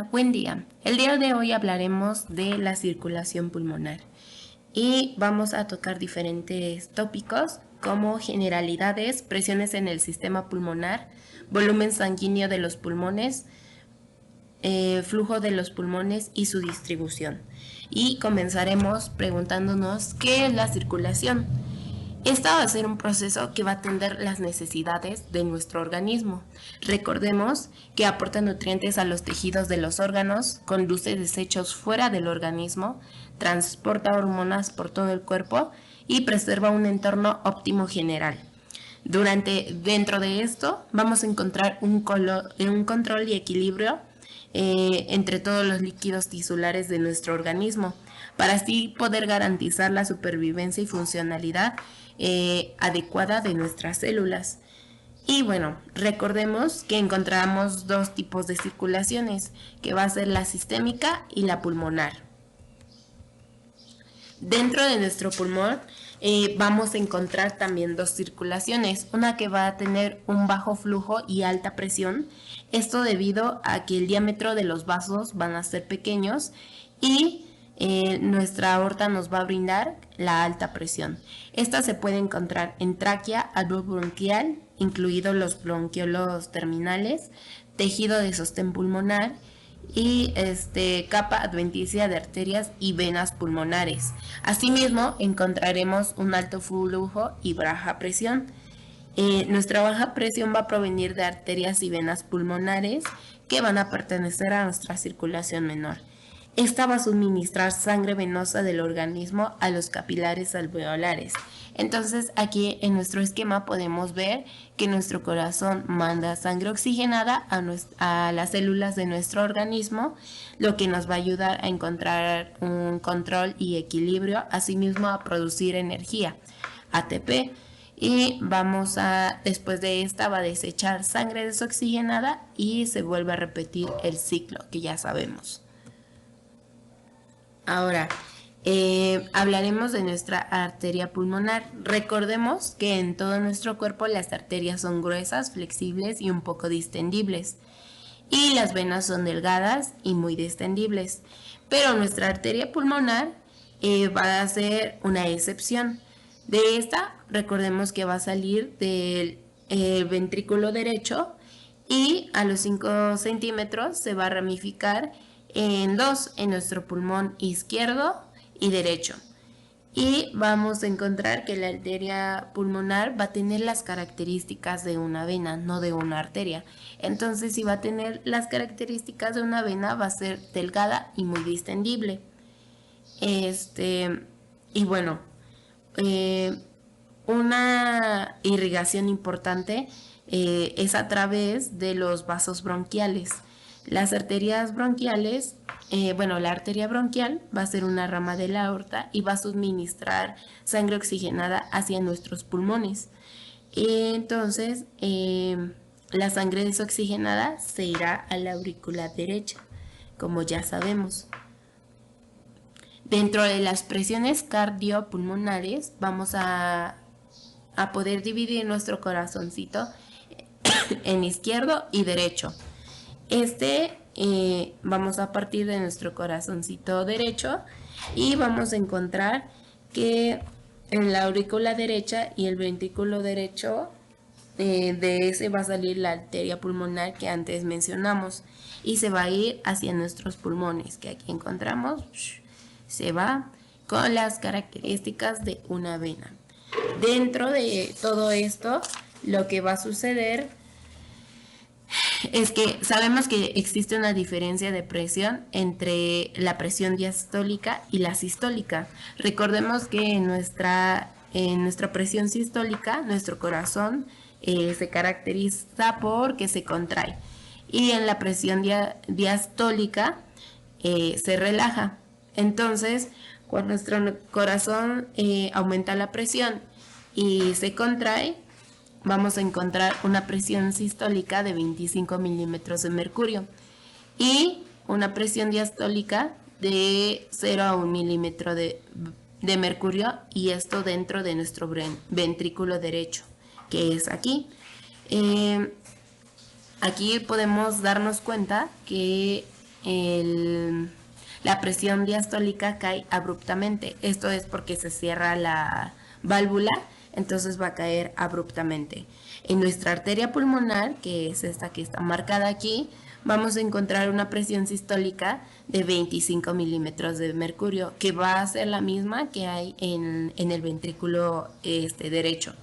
Hola, buen día. El día de hoy hablaremos de la circulación pulmonar y vamos a tocar diferentes tópicos como generalidades, presiones en el sistema pulmonar, volumen sanguíneo de los pulmones, flujo de los pulmones y su distribución. Y comenzaremos preguntándonos qué es la circulación. Esta va a ser un proceso que va a atender las necesidades de nuestro organismo. Recordemos que aporta nutrientes a los tejidos de los órganos, conduce desechos fuera del organismo, transporta hormonas por todo el cuerpo y preserva un entorno óptimo general. Dentro de esto vamos a encontrar un control y equilibrio entre todos los líquidos tisulares de nuestro organismo, para así poder garantizar la supervivencia y funcionalidad adecuada de nuestras células. Y bueno, recordemos que encontramos dos tipos de circulaciones, que va a ser la sistémica y la pulmonar. Dentro de nuestro pulmón vamos a encontrar también dos circulaciones, una que va a tener un bajo flujo y alta presión, esto debido a que el diámetro de los vasos van a ser pequeños y nuestra aorta nos va a brindar la alta presión. Esta se puede encontrar en tráquea, alveolo bronquial, incluidos los bronquiolos terminales, tejido de sostén pulmonar y capa adventicia de arterias y venas pulmonares. Asimismo, encontraremos un alto flujo y baja presión. Nuestra baja presión va a provenir de arterias y venas pulmonares que van a pertenecer a nuestra circulación menor. Esta va a suministrar sangre venosa del organismo a los capilares alveolares. Entonces aquí en nuestro esquema podemos ver que nuestro corazón manda sangre oxigenada a las células de nuestro organismo, lo que nos va a ayudar a encontrar un control y equilibrio, asimismo a producir energía, ATP. Y después de esta va a desechar sangre desoxigenada y se vuelve a repetir el ciclo que ya sabemos. Ahora, hablaremos de nuestra arteria pulmonar. Recordemos que en todo nuestro cuerpo las arterias son gruesas, flexibles y un poco distendibles. Y las venas son delgadas y muy distendibles. Pero nuestra arteria pulmonar va a ser una excepción. De esta, recordemos que va a salir del ventrículo derecho y a los 5 centímetros se va a ramificar en dos, en nuestro pulmón izquierdo y derecho. Y vamos a encontrar que la arteria pulmonar va a tener las características de una vena, no de una arteria. Entonces, si va a tener las características de una vena, va a ser delgada y muy distendible. Y bueno, una irrigación importante es a través de los vasos bronquiales. Las arterias bronquiales, la arteria bronquial va a ser una rama de la aorta y va a suministrar sangre oxigenada hacia nuestros pulmones. Entonces, la sangre desoxigenada se irá a la aurícula derecha, como ya sabemos. Dentro de las presiones cardiopulmonares vamos a poder dividir nuestro corazoncito en izquierdo y derecho. Vamos a partir de nuestro corazoncito derecho y vamos a encontrar que en la aurícula derecha y el ventrículo derecho de ese va a salir la arteria pulmonar que antes mencionamos y se va a ir hacia nuestros pulmones, que aquí encontramos, se va con las características de una vena. Dentro de todo esto, lo que va a suceder es que sabemos que existe una diferencia de presión entre la presión diastólica y la sistólica. Recordemos que en nuestra presión sistólica, nuestro corazón se caracteriza porque se contrae. Y en la presión diastólica se relaja. Entonces, cuando nuestro corazón aumenta la presión y se contrae, vamos a encontrar una presión sistólica de 25 milímetros de mercurio y una presión diastólica de 0 a 1 milímetro de mercurio, y esto dentro de nuestro ventrículo derecho, que es aquí. Aquí podemos darnos cuenta que la presión diastólica cae abruptamente. Esto es porque se cierra la válvula, entonces va a caer abruptamente. En nuestra arteria pulmonar, que es esta que está marcada aquí, vamos a encontrar una presión sistólica de 25 milímetros de mercurio, que va a ser la misma que hay en el ventrículo derecho.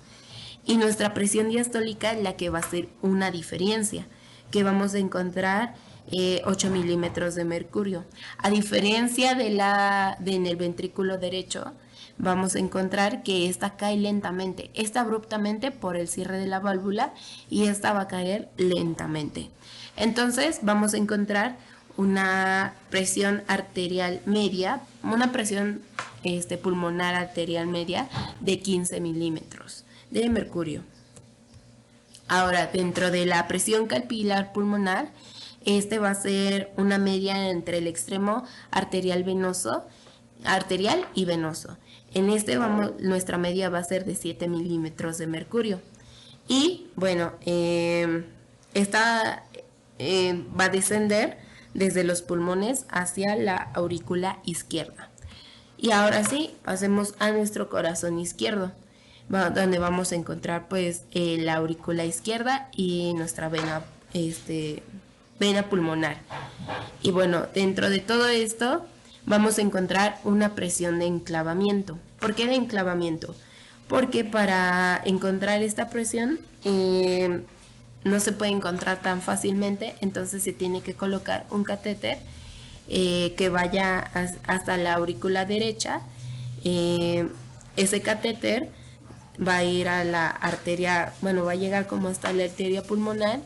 Y nuestra presión diastólica es la que va a ser una diferencia, que vamos a encontrar 8 milímetros de mercurio. A diferencia de en el ventrículo derecho, vamos a encontrar que esta cae lentamente, esta abruptamente por el cierre de la válvula y esta va a caer lentamente. Entonces vamos a encontrar una presión arterial media, una presión pulmonar arterial media de 15 milímetros de mercurio. Ahora, dentro de la presión capilar pulmonar, va a ser una media entre el extremo arterial y venoso. En nuestra media va a ser de 7 milímetros de mercurio. Y bueno, esta va a descender desde los pulmones hacia la aurícula izquierda. Y ahora sí, pasemos a nuestro corazón izquierdo, donde vamos a encontrar pues la aurícula izquierda y nuestra vena pulmonar. Y bueno, dentro de todo esto vamos a encontrar una presión de enclavamiento. ¿Por qué de enclavamiento? Porque para encontrar esta presión no se puede encontrar tan fácilmente, entonces se tiene que colocar un catéter que vaya hasta la aurícula derecha. Ese catéter va a ir a la arteria, bueno, va a llegar como hasta la arteria pulmonar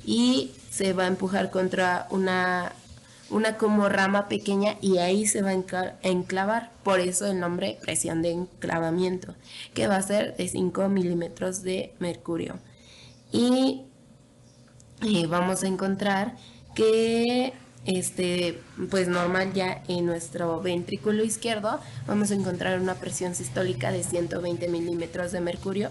y se va a empujar contra una como rama pequeña y ahí se va a enclavar. Por eso el nombre presión de enclavamiento, que va a ser de 5 milímetros de mercurio. Y vamos a encontrar que pues normal ya en nuestro ventrículo izquierdo vamos a encontrar una presión sistólica de 120 milímetros de mercurio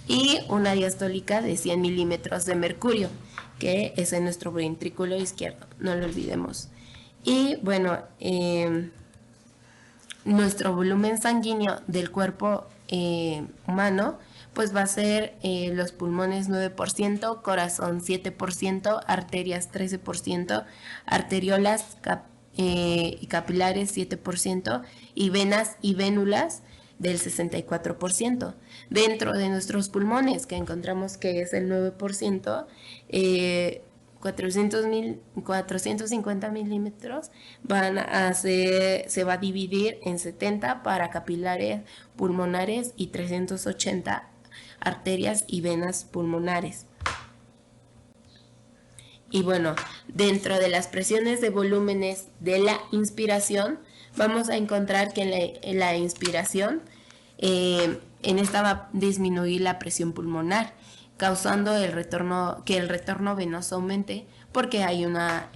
y una diastólica de 100 milímetros de mercurio, que es en nuestro ventrículo izquierdo, no lo olvidemos. Y bueno, nuestro volumen sanguíneo del cuerpo humano pues va a ser los pulmones 9%, corazón 7%, arterias 13%, arteriolas y capilares 7% y venas y vénulas del 64%. Dentro de nuestros pulmones, que encontramos que es el 9%, 450 milímetros se va a dividir en 70 para capilares pulmonares y 380 arterias y venas pulmonares. Y bueno, dentro de las presiones de volúmenes de la inspiración, vamos a encontrar que en la inspiración, en esta va a disminuir la presión pulmonar, causando que el retorno venoso aumente porque hay una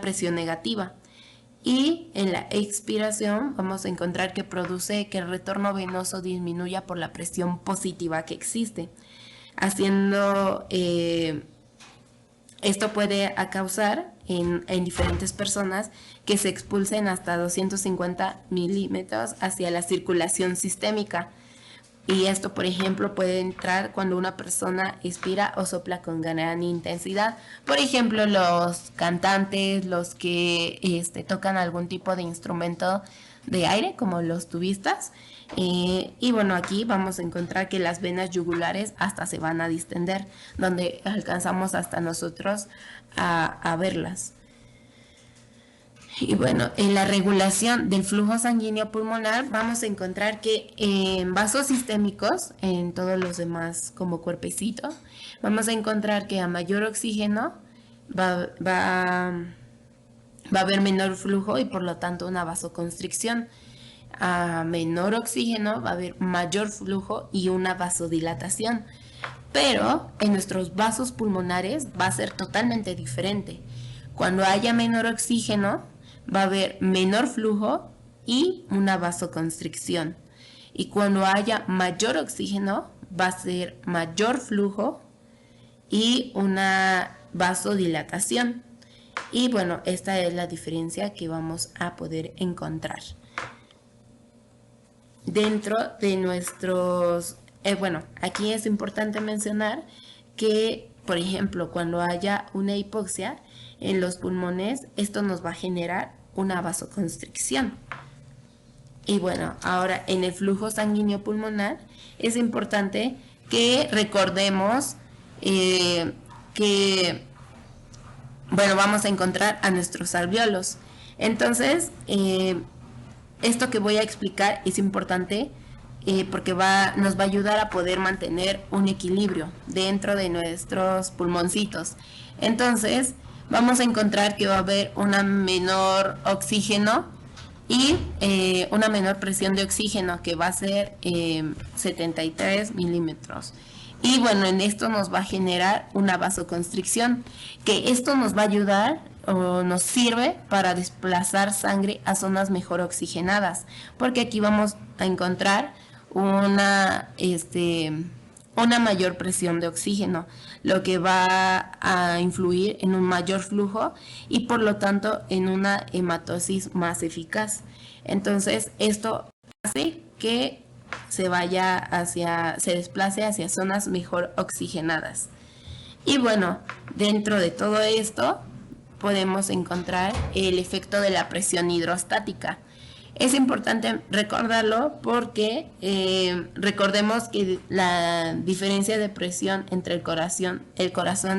presión negativa. Y en la expiración vamos a encontrar que produce que el retorno venoso disminuya por la presión positiva que existe, haciendo esto puede causar en diferentes personas que se expulsen hasta 250 milímetros hacia la circulación sistémica. Y esto, por ejemplo, puede entrar cuando una persona expira o sopla con gran intensidad. Por ejemplo, los cantantes, los que tocan algún tipo de instrumento de aire, como los tubistas. Y bueno, aquí vamos a encontrar que las venas yugulares hasta se van a distender, donde alcanzamos hasta nosotros a verlas. Y bueno, en la regulación del flujo sanguíneo pulmonar vamos a encontrar que en vasos sistémicos, en todos los demás como cuerpecito, vamos a encontrar que a mayor oxígeno va a haber menor flujo y por lo tanto una vasoconstricción. A menor oxígeno va a haber mayor flujo y una vasodilatación. Pero en nuestros vasos pulmonares va a ser totalmente diferente. Cuando haya menor oxígeno, va a haber menor flujo y una vasoconstricción. Y cuando haya mayor oxígeno, va a ser mayor flujo y una vasodilatación. Y bueno, esta es la diferencia que vamos a poder encontrar dentro de nuestros... bueno, aquí es importante mencionar que, por ejemplo, cuando haya una hipoxia en los pulmones, esto nos va a generar una vasoconstricción. Y bueno, ahora en el flujo sanguíneo pulmonar es importante que recordemos que, bueno, vamos a encontrar a nuestros alvéolos. Entonces, esto que voy a explicar es importante porque nos va a ayudar a poder mantener un equilibrio dentro de nuestros pulmoncitos. Entonces, vamos a encontrar que va a haber una menor oxígeno y una menor presión de oxígeno, que va a ser 73 milímetros. Y bueno, en esto nos va a generar una vasoconstricción, que esto nos va a ayudar o nos sirve para desplazar sangre a zonas mejor oxigenadas, porque aquí vamos a encontrar una mayor presión de oxígeno, lo que va a influir en un mayor flujo y por lo tanto en una hematosis más eficaz. Entonces esto hace que se desplace hacia zonas mejor oxigenadas. Y bueno, dentro de todo esto podemos encontrar el efecto de la presión hidrostática. Es importante recordarlo porque recordemos que la diferencia de presión entre el corazón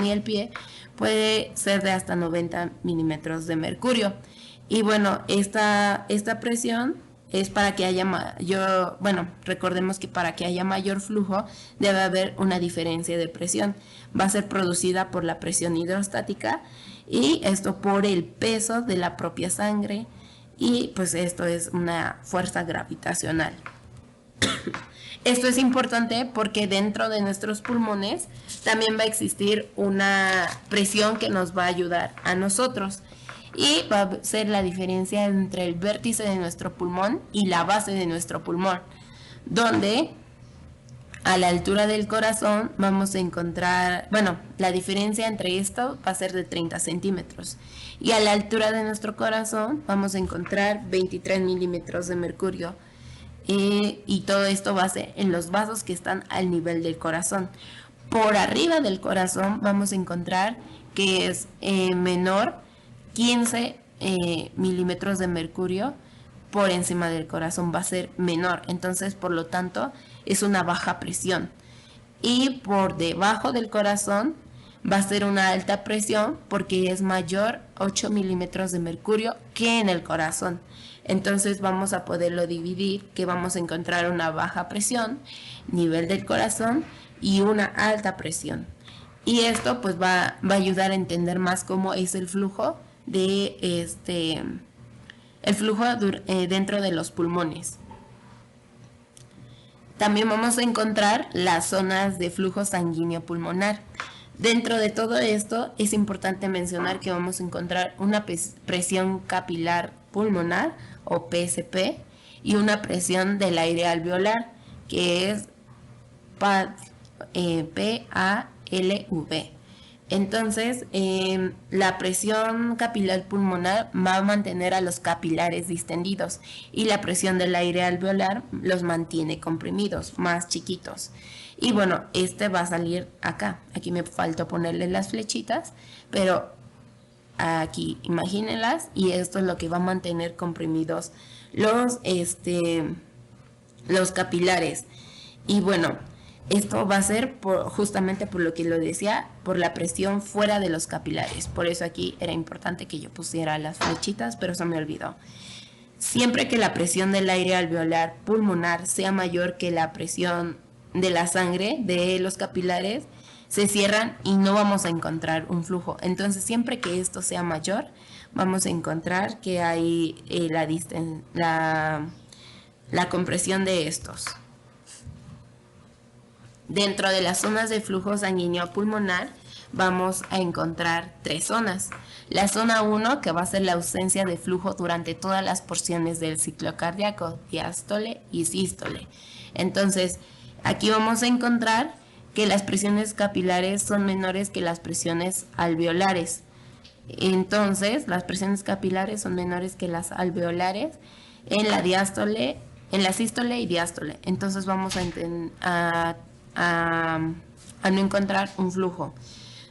y el pie puede ser de hasta 90 milímetros de mercurio. Y bueno, esta presión es para que haya recordemos que para que haya mayor flujo debe haber una diferencia de presión. Va a ser producida por la presión hidrostática y esto por el peso de la propia sangre. Y pues esto es una fuerza gravitacional. Esto es importante porque dentro de nuestros pulmones también va a existir una presión que nos va a ayudar a nosotros. Y va a ser la diferencia entre el vértice de nuestro pulmón y la base de nuestro pulmón, donde a la altura del corazón vamos a encontrar, la diferencia entre esto va a ser de 30 centímetros. Y a la altura de nuestro corazón vamos a encontrar 23 milímetros de mercurio. Y todo esto va a ser en los vasos que están al nivel del corazón. Por arriba del corazón vamos a encontrar que es menor 15 milímetros de mercurio. Por encima del corazón va a ser menor, entonces por lo tanto es una baja presión. Y por debajo del corazón va a ser una alta presión porque es mayor 8 milímetros de mercurio que en el corazón. Entonces vamos a poderlo dividir, que vamos a encontrar una baja presión, nivel del corazón, y una alta presión. Y esto pues va a ayudar a entender más cómo es el flujo dentro de los pulmones. También vamos a encontrar las zonas de flujo sanguíneo pulmonar. Dentro de todo esto es importante mencionar que vamos a encontrar una presión capilar pulmonar o PSP y una presión del aire alveolar, que es PALV. Entonces, la presión capilar pulmonar va a mantener a los capilares distendidos y la presión del aire alveolar los mantiene comprimidos, más chiquitos. Y bueno, este va a salir acá. Aquí me faltó ponerle las flechitas, pero aquí imagínenlas, y esto es lo que va a mantener comprimidos los capilares. Y bueno, esto va a ser justamente por lo que lo decía, por la presión fuera de los capilares. Por eso aquí era importante que yo pusiera las flechitas, pero se me olvidó. Siempre que la presión del aire alveolar pulmonar sea mayor que la presión de la sangre de los capilares, se cierran y no vamos a encontrar un flujo. Entonces, siempre que esto sea mayor, vamos a encontrar que hay la compresión de estos. Dentro de las zonas de flujo sanguíneo pulmonar vamos a encontrar 3 zonas. La zona 1, que va a ser la ausencia de flujo durante todas las porciones del ciclo cardíaco, diástole y sístole. Entonces, aquí vamos a encontrar que las presiones capilares son menores que las presiones alveolares. Entonces, las presiones capilares son menores que las alveolares en la diástole, en la sístole y diástole. Entonces vamos a no encontrar un flujo.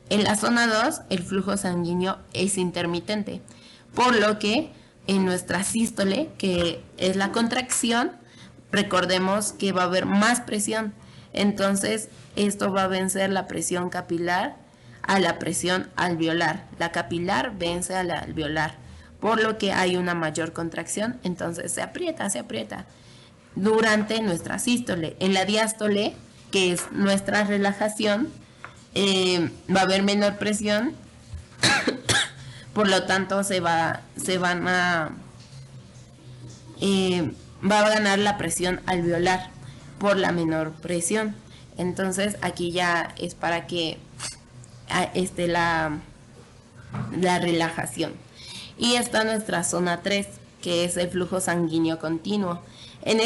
En la zona 2, el flujo sanguíneo es intermitente, por lo que en nuestra sístole, que es la contracción, recordemos que va a haber más presión. Entonces, esto va a vencer la presión capilar a la presión alveolar. La capilar vence a la alveolar, por lo que hay una mayor contracción, entonces se aprieta durante nuestra sístole. En la diástole, que es nuestra relajación, va a haber menor presión, por lo tanto va a ganar la presión alveolar por la menor presión. Entonces aquí ya es para que la relajación. Y está nuestra zona 3, que es el flujo sanguíneo continuo. En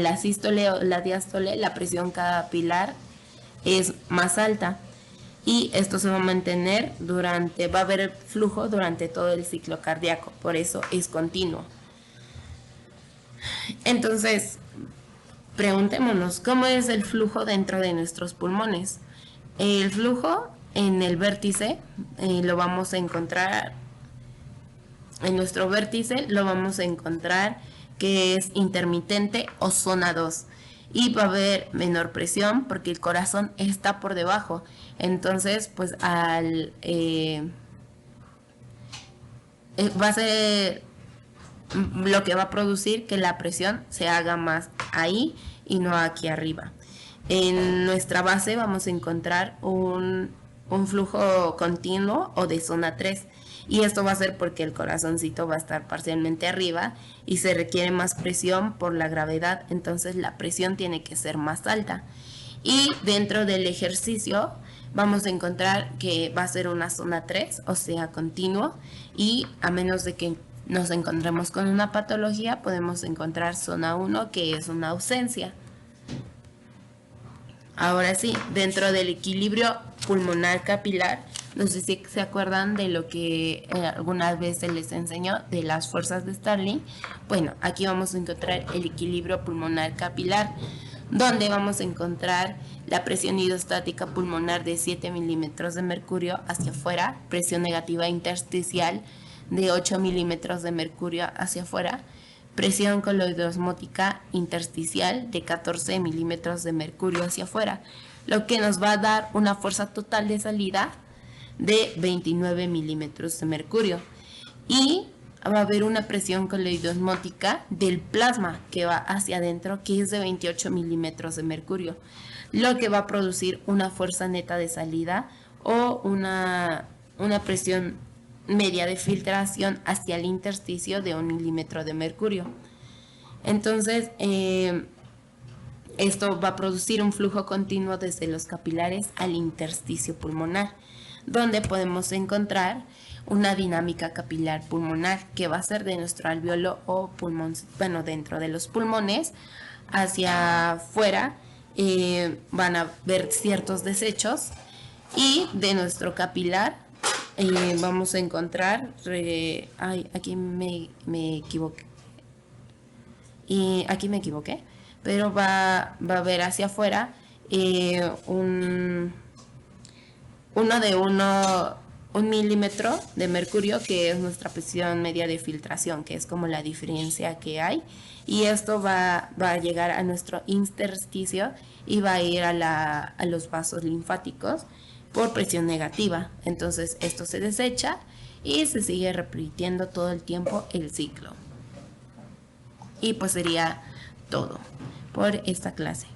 la sístole o la diástole, la presión capilar es más alta y esto se va a mantener va a haber el flujo durante todo el ciclo cardíaco, por eso es continuo. Entonces, preguntémonos, ¿cómo es el flujo dentro de nuestros pulmones? El flujo en el vértice lo vamos a encontrar, en nuestro vértice lo vamos a encontrar que es intermitente o zona 2. Y va a haber menor presión porque el corazón está por debajo. Entonces, pues va a ser lo que va a producir que la presión se haga más ahí y no aquí arriba. En nuestra base vamos a encontrar un flujo continuo o de zona 3. Y esto va a ser porque el corazoncito va a estar parcialmente arriba y se requiere más presión por la gravedad, entonces la presión tiene que ser más alta. Y dentro del ejercicio vamos a encontrar que va a ser una zona 3, o sea, continuo, y a menos de que nos encontremos con una patología, podemos encontrar zona 1, que es una ausencia. Ahora sí, dentro del equilibrio pulmonar capilar, no sé si se acuerdan de lo que algunas veces les enseñó de las fuerzas de Starling. Bueno, aquí vamos a encontrar el equilibrio pulmonar capilar, donde vamos a encontrar la presión hidrostática pulmonar de 7 milímetros de mercurio hacia afuera, presión negativa intersticial de 8 milímetros de mercurio hacia afuera, presión coloidosmótica intersticial de 14 milímetros de mercurio hacia afuera, lo que nos va a dar una fuerza total de salida de 29 milímetros de mercurio. Y va a haber una presión coloidosmótica del plasma que va hacia adentro, que es de 28 milímetros de mercurio, lo que va a producir una fuerza neta de salida o una presión media de filtración hacia el intersticio de 1 milímetro de mercurio. Entonces, esto va a producir un flujo continuo desde los capilares al intersticio pulmonar, donde podemos encontrar una dinámica capilar pulmonar que va a ser de nuestro alveolo o pulmón, bueno, dentro de los pulmones hacia afuera van a haber ciertos desechos, y de nuestro capilar vamos a encontrar, aquí me equivoqué, pero va a haber hacia afuera un milímetro de mercurio, que es nuestra presión media de filtración, que es como la diferencia que hay, y esto va a llegar a nuestro intersticio y va a ir a los vasos linfáticos por presión negativa. Entonces esto se desecha y se sigue repitiendo todo el tiempo el ciclo. Y pues sería todo por esta clase.